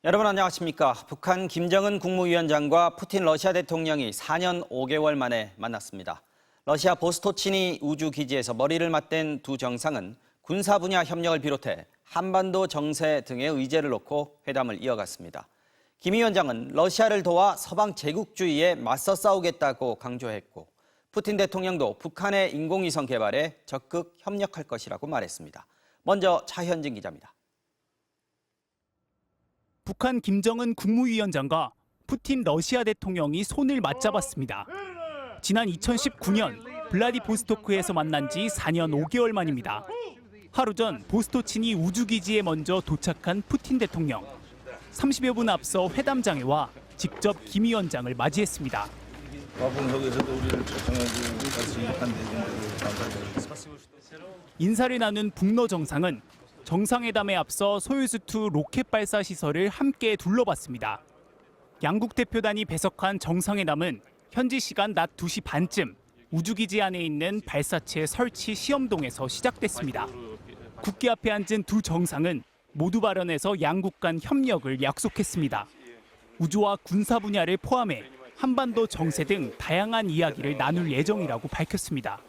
여러분 안녕하십니까? 북한 김정은 국무위원장과 푸틴 러시아 대통령이 4년 5개월 만에 만났습니다. 러시아 보스토치니 우주기지에서 머리를 맞댄 두 정상은 군사 분야 협력을 비롯해 한반도 정세 등의 의제를 놓고 회담을 이어갔습니다. 김 위원장은 러시아를 도와 서방 제국주의에 맞서 싸우겠다고 강조했고, 푸틴 대통령도 북한의 인공위성 개발에 적극 협력할 것이라고 말했습니다. 먼저 차현진 기자입니다. 북한 김정은 국무위원장과 푸틴 러시아 대통령이 손을 맞잡았습니다. 지난 2019년 블라디보스토크에서 만난 지 4년 5개월 만입니다. 하루 전 보스토치니 우주기지에 먼저 도착한 푸틴 대통령. 30여 분 앞서 회담장에 와 직접 김 위원장을 맞이했습니다. 인사를 나눈 북러 정상은 정상회담에 앞서 소유즈2 로켓 발사 시설을 함께 둘러봤습니다. 양국 대표단이 배석한 정상회담은 현지 시간 낮 2시 반쯤 우주기지 안에 있는 발사체 설치 시험동에서 시작됐습니다. 국기 앞에 앉은 두 정상은 모두 발언에서 양국 간 협력을 약속했습니다. 우주와 군사 분야를 포함해 한반도 정세 등 다양한 이야기를 나눌 예정이라고 밝혔습니다.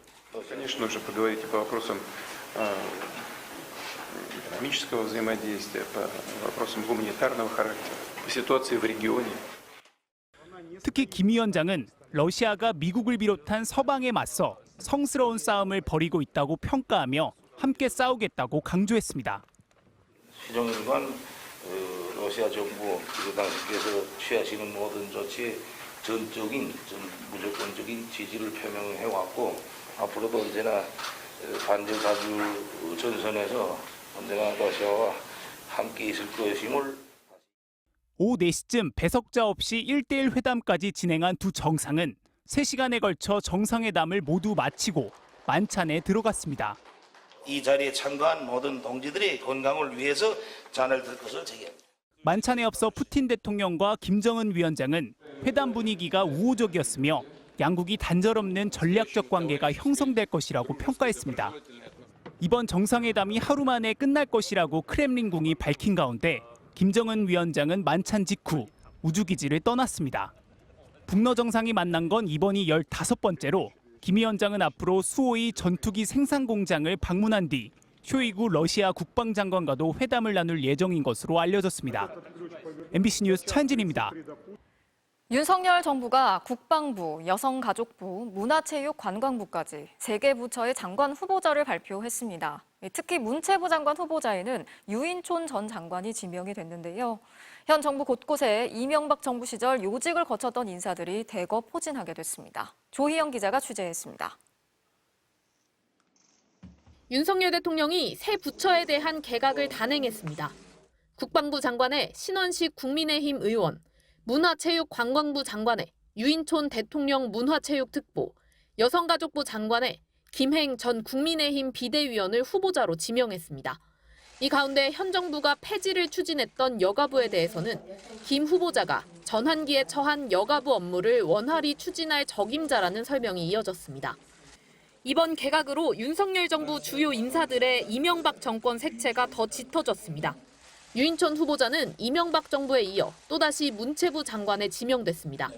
экономического взаимодействия, по вопросам гуманитарного характера, по ситуации в регионе. 특히 김 위원장은 러시아가 미국을 비롯한 서방에 맞서 성스러운 싸움을 벌이고 있다고 평가하며 함께 싸우겠다고 강조했습니다. 시정일관 러시아 정부 그 당시께서 취하시는 모든 조치에 전적인 무조건적인 지지를 표명해왔고 앞으로도 언제나 반제사주 전선에서 언제나 러시아와 함께 있을 것임을. 오후 4시쯤 배석자 없이 1대1 회담까지 진행한 두 정상은 3시간에 걸쳐 정상회담을 모두 마치고 만찬에 들어갔습니다. 이 자리에 참가한 모든 동지들의 건강을 위해서 잔을 들 것을 제기합니다. 만찬에 앞서 푸틴 대통령과 김정은 위원장은 회담 분위기가 우호적이었으며 양국이 단절없는 전략적 관계가 형성될 것이라고 평가했습니다. 이번 정상회담이 하루 만에 끝날 것이라고 크렘린궁이 밝힌 가운데 김정은 위원장은 만찬 직후 우주기지를 떠났습니다. 북러 정상이 만난 건 이번이 15번째로 김 위원장은 앞으로 수호이 전투기 생산 공장을 방문한 뒤 쇼이구 러시아 국방장관과도 회담을 나눌 예정인 것으로 알려졌습니다. MBC 뉴스 차현진입니다. 윤석열 정부가 국방부, 여성가족부, 문화체육관광부까지 3개 부처의 장관 후보자를 발표했습니다. 특히 문체부 장관 후보자에는 유인촌 전 장관이 지명이 됐는데요. 현 정부 곳곳에 이명박 정부 시절 요직을 거쳤던 인사들이 대거 포진하게 됐습니다. 조희영 기자가 취재했습니다. 윤석열 대통령이 새 부처에 대한 개각을 단행했습니다. 국방부 장관에 신원식 국민의힘 의원, 문화체육관광부 장관에 유인촌 대통령 문화체육특보, 여성가족부 장관에 김행 전 국민의힘 비대위원을 후보자로 지명했습니다. 이 가운데 현 정부가 폐지를 추진했던 여가부에 대해서는 김 후보자가 전환기에 처한 여가부 업무를 원활히 추진할 적임자라는 설명이 이어졌습니다. 이번 개각으로 윤석열 정부 주요 인사들의 이명박 정권 색채가 더 짙어졌습니다. 유인촌 후보자는 이명박 정부에 이어 또다시 문체부 장관에 지명됐습니다.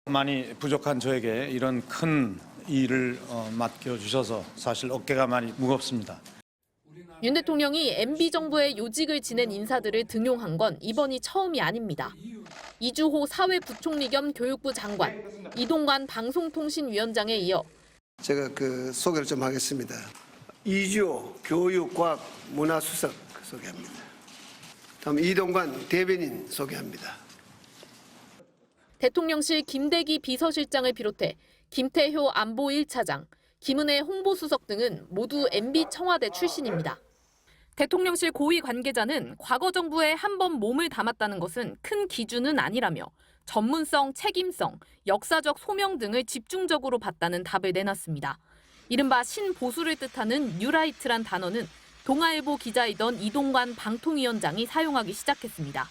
많이 부족한 저에게 이런 큰 일을 맡겨주셔서 사실 어깨가 많이 무겁습니다. 윤 대통령이 MB 정부의 요직을 지낸 인사들을 등용한 건 이번이 처음이 아닙니다. 이주호 사회부총리 겸 교육부 장관, 이동관 방송통신위원장에 이어 제가 소개를 좀 하겠습니다. 이주호 교육과학문화수석 소개합니다. 다음 이동관 대변인 소개합니다. 대통령실 김대기 비서실장을 비롯해 김태효 안보 1차장, 김은혜 홍보수석 등은 모두 MB 청와대 출신입니다. 대통령실 고위 관계자는 과거 정부에 한 번 몸을 담았다는 것은 큰 기준은 아니라며 전문성, 책임성, 역사적 소명 등을 집중적으로 봤다는 답을 내놨습니다. 이른바 신보수를 뜻하는 뉴라이트란 단어는 동아일보 기자이던 이동관 방통위원장이 사용하기 시작했습니다.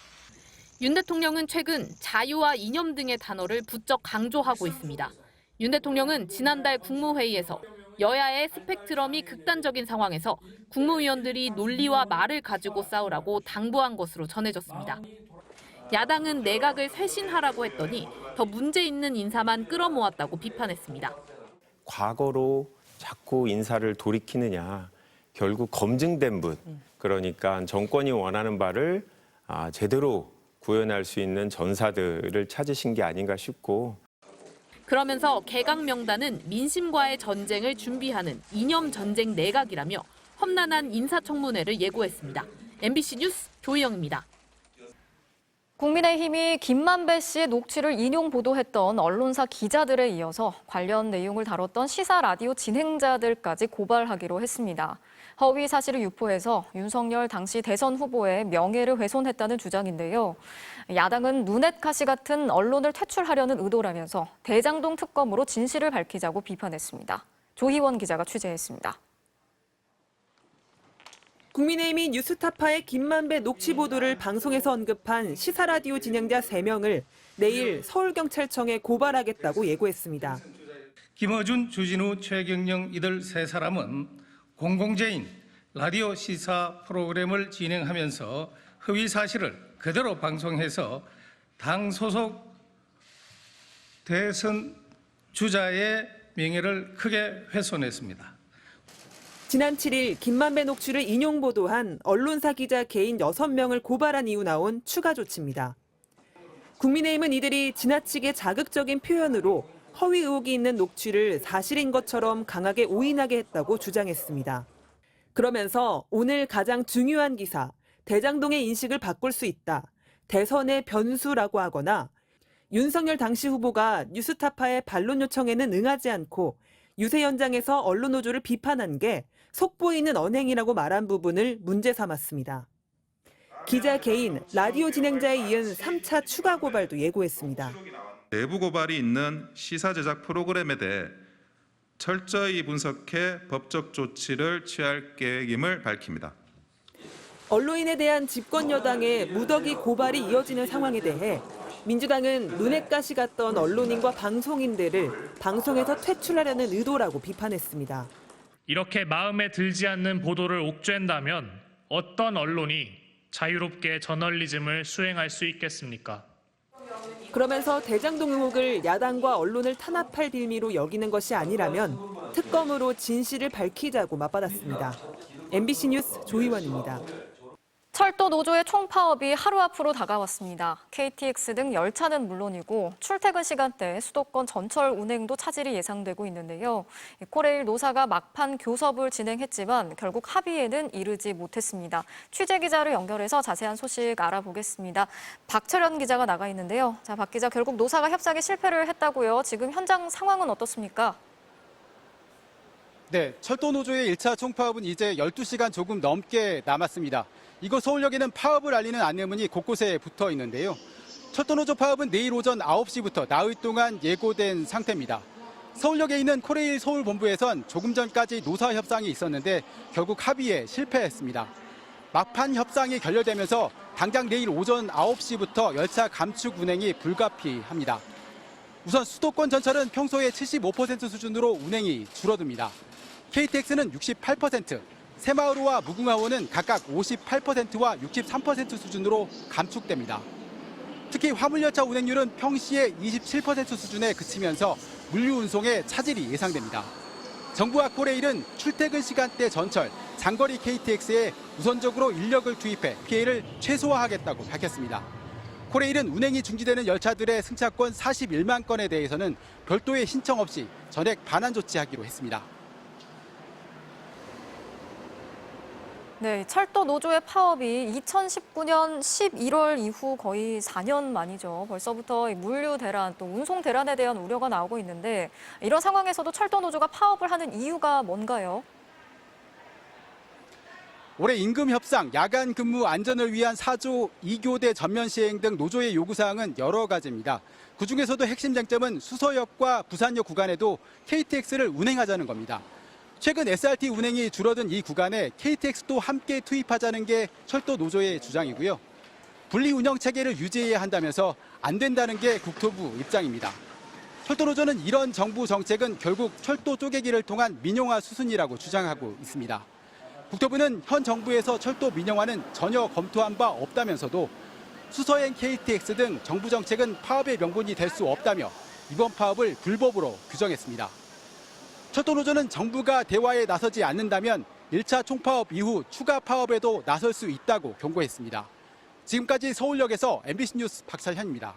윤 대통령은 최근 자유와 이념 등의 단어를 부쩍 강조하고 있습니다. 윤 대통령은 지난달 국무회의에서 여야의 스펙트럼이 극단적인 상황에서 국무위원들이 논리와 말을 가지고 싸우라고 당부한 것으로 전해졌습니다. 야당은 내각을 쇄신하라고 했더니 더 문제 있는 인사만 끌어모았다고 비판했습니다. 과거로 자꾸 인사를 돌이키느냐. 결국 검증된 분, 그러니까 정권이 원하는 바를 제대로 구현할 수 있는 전사들을 찾으신 게 아닌가 싶고. 그러면서 개각 명단은 민심과의 전쟁을 준비하는 이념 전쟁 내각이라며 험난한 인사청문회를 예고했습니다. MBC 뉴스 조희영입니다. 국민의힘이 김만배 씨의 녹취를 인용 보도했던 언론사 기자들에 이어서 관련 내용을 다뤘던 시사 라디오 진행자들까지 고발하기로 했습니다. 허위 사실을 유포해서 윤석열 당시 대선 후보의 명예를 훼손했다는 주장인데요. 야당은 누넷카시 같은 언론을 퇴출하려는 의도라면서 대장동 특검으로 진실을 밝히자고 비판했습니다. 조희원 기자가 취재했습니다. 국민의힘이 뉴스타파의 김만배 녹취 보도를 방송에서 언급한 시사라디오 진행자 3명을 내일 서울경찰청에 고발하겠다고 예고했습니다. 김어준, 주진우, 최경영 이들 3사람은 공공재인 라디오 시사 프로그램을 진행하면서 허위 사실을 그대로 방송해서 당 소속 대선 주자의 명예를 크게 훼손했습니다. 지난 7일 김만배 녹취를 인용 보도한 언론사 기자 개인 6명을 고발한 이후 나온 추가 조치입니다. 국민의힘은 이들이 지나치게 자극적인 표현으로 허위 의혹이 있는 녹취를 사실인 것처럼 강하게 오인하게 했다고 주장했습니다. 그러면서 오늘 가장 중요한 기사, 대장동의 인식을 바꿀 수 있다, 대선의 변수라고 하거나 윤석열 당시 후보가 뉴스타파의 반론 요청에는 응하지 않고 유세 현장에서 언론 노조를 비판한 게 속보이는 언행이라고 말한 부분을 문제 삼았습니다. 기자 개인, 라디오 진행자에 이은 3차 추가 고발도 예고했습니다. 내부 고발이 있는 시사 제작 프로그램에 대해 철저히 분석해 법적 조치를 취할 계획임을 밝힙니다. 언론인에 대한 집권 여당의 무더기 고발이 이어지는 상황에 대해 민주당은 눈엣가시 같던 언론인과 방송인들을 방송에서 퇴출하려는 의도라고 비판했습니다. 이렇게 마음에 들지 않는 보도를 옥죄한다면 어떤 언론이 자유롭게 저널리즘을 수행할 수 있겠습니까? 그러면서 대장동 의혹을 야당과 언론을 탄압할 빌미로 여기는 것이 아니라면 특검으로 진실을 밝히자고 맞받았습니다. MBC 뉴스 조희원입니다. 철도 노조의 총파업이 하루 앞으로 다가왔습니다. KTX 등 열차는 물론이고 출퇴근 시간대 수도권 전철 운행도 차질이 예상되고 있는데요. 코레일 노사가 막판 교섭을 진행했지만 결국 합의에는 이르지 못했습니다. 취재 기자를 연결해서 자세한 소식 알아보겠습니다. 박철현 기자가 나가 있는데요. 자, 박 기자, 결국 노사가 협상에 실패를 했다고요. 지금 현장 상황은 어떻습니까? 네, 철도 노조의 1차 총파업은 이제 12시간 조금 넘게 남았습니다. 이곳 서울역에는 파업을 알리는 안내문이 곳곳에 붙어 있는데요. 철도 노조 파업은 내일 오전 9시부터 나흘 동안 예고된 상태입니다. 서울역에 있는 코레일 서울본부에선 조금 전까지 노사 협상이 있었는데 결국 합의에 실패했습니다. 막판 협상이 결렬되면서 당장 내일 오전 9시부터 열차 감축 운행이 불가피합니다. 우선 수도권 전철은 평소의 75% 수준으로 운행이 줄어듭니다. KTX는 68%, 새마을호와 무궁화호는 각각 58%와 63% 수준으로 감축됩니다. 특히 화물열차 운행률은 평시의 27% 수준에 그치면서 물류 운송에 차질이 예상됩니다. 정부와 코레일은 출퇴근 시간대 전철, 장거리 KTX에 우선적으로 인력을 투입해 피해를 최소화하겠다고 밝혔습니다. 코레일은 운행이 중지되는 열차들의 승차권 41만 건에 대해서는 별도의 신청 없이 전액 반환 조치하기로 했습니다. 네, 철도 노조의 파업이 2019년 11월 이후 거의 4년 만이죠. 벌써부터 물류 대란, 또 운송 대란에 대한 우려가 나오고 있는데 이런 상황에서도 철도 노조가 파업을 하는 이유가 뭔가요? 올해 임금 협상, 야간 근무 안전을 위한 4조 2교대 전면 시행 등 노조의 요구사항은 여러 가지입니다. 그중에서도 핵심 쟁점은 수서역과 부산역 구간에도 KTX를 운행하자는 겁니다. 최근 SRT 운행이 줄어든 이 구간에 KTX도 함께 투입하자는 게 철도 노조의 주장이고요. 분리 운영 체계를 유지해야 한다면서 안 된다는 게 국토부 입장입니다. 철도 노조는 이런 정부 정책은 결국 철도 쪼개기를 통한 민영화 수순이라고 주장하고 있습니다. 국토부는 현 정부에서 철도 민영화는 전혀 검토한 바 없다면서도 수서행 KTX 등 정부 정책은 파업의 명분이 될 수 없다며 이번 파업을 불법으로 규정했습니다. 철도노조는 정부가 대화에 나서지 않는다면 1차 총파업 이후 추가 파업에도 나설 수 있다고 경고했습니다. 지금까지 서울역에서 MBC 뉴스 박찬현입니다.